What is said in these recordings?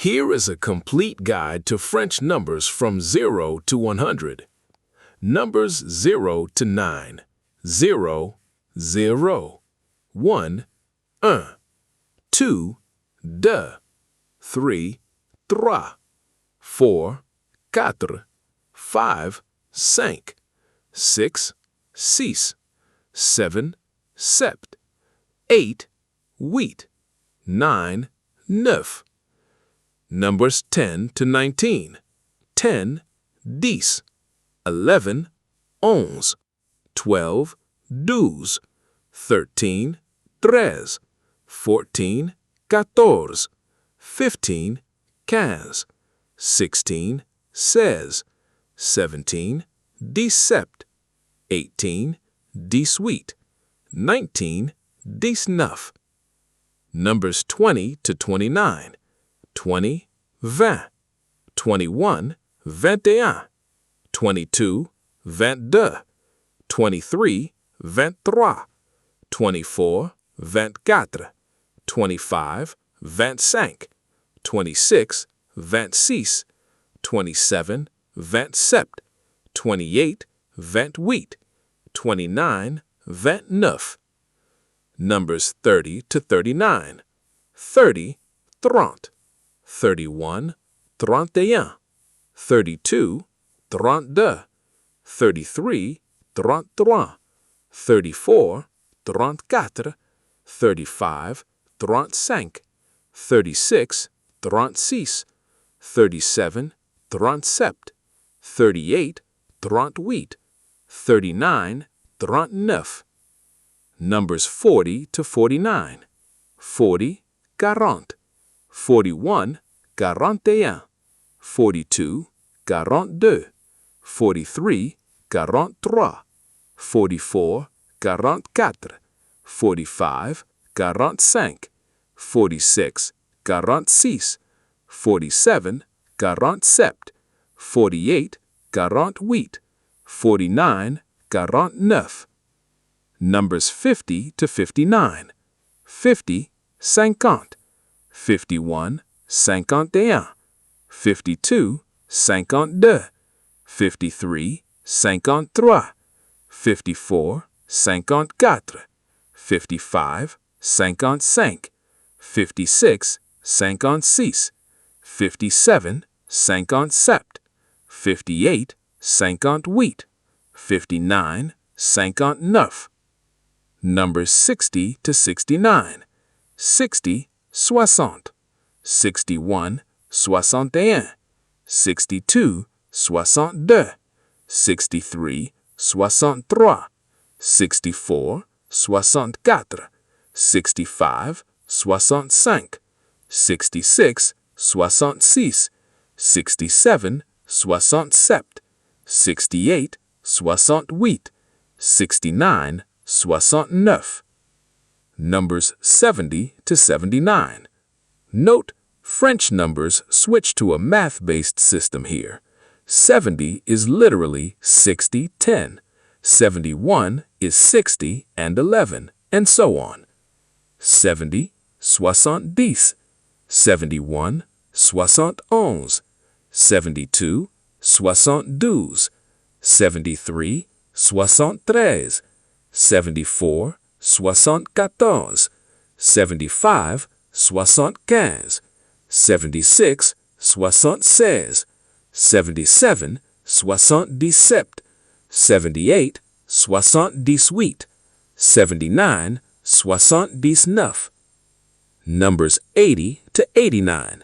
Here is a complete guide to French numbers from 0 to 100. Numbers 0 to 9. 0, 0. 1, 1. 2, 2. 3, 3. 4, 4. 5, 5. 6, 6. 7, 7. 8, 8. 9, 9. Numbers 10 to 19. 10, 10. 11, 11. 12, 12. 13, 13. 14, 14. 15, 15. 16, 16. 17, 17. 18, 18. 19, 19. Numbers 20 to 29. 20, 20. 21, 21. 22, 22. 23, 23. 24, 24. 25, 25. 26, 26. 27, 27. 28, 28. 29, 29. Numbers 30 to 39. 30, 30. 31, 31. 32, 32. 33, 33. 34, 34. 35, 35. 36, 36. 37, 37. 38, 38. 39, 39. Numbers 40 to 49. 40, 40. 41, 41. 42, 42. 43, 43. 44, 44. 45, 45. 46, 46. 47, 47. 48, 48. 49, 49. Numbers 50 to 59. 50, 50. 51, 51. 52, 52. 53, 53. 54, 54. 55, 55. 56, 56. 57, 57. 58, 58. 59, 59. Numbers 60 to 69. 60, 60. 61, 61. 62, 62. 63, 63. 64, 64. 65, 65. 66, 66. 67, 67. 68, 68. 69, 69. Numbers 70 to 79. Note, French numbers switch to a math-based system here. 70 is literally 60, 10. 71 is 60 and 11, and so on. 70, 70. 71, 71. 72, 72. 73, 73. 74, 74. 75, 75. 76, 76. 77, 77. 78, 78. 79, 79. Numbers 80 to 89.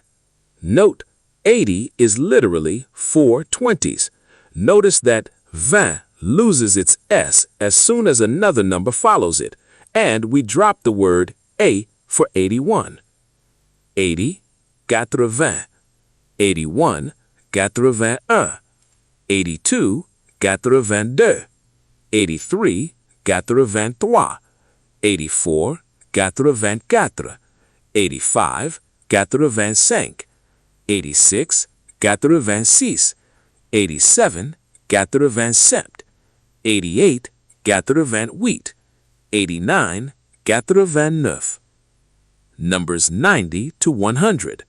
Note, 80 is literally 4 20s. Notice that 20 loses its S as soon as another number follows it, and we drop the word A for 81. 80, 80. 81, 81. 82, 82. 83, 83. 84, 84. 85, 85. 86, 86. 87, 87. 88, 88. 89, 89. Numbers 90 to 100.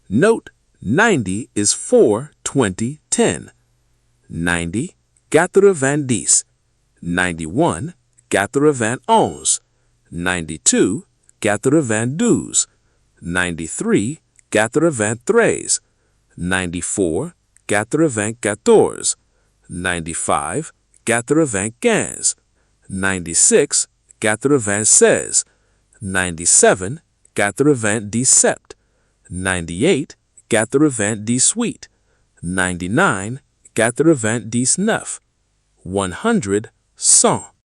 Note 90 is 4, 20, 10. 90, 90, 91, 91, 92, 92, 93, 93, 94, 94, 95, 95, 96, 96, 97, 97, 98, 98, 99, 99, 100, 100.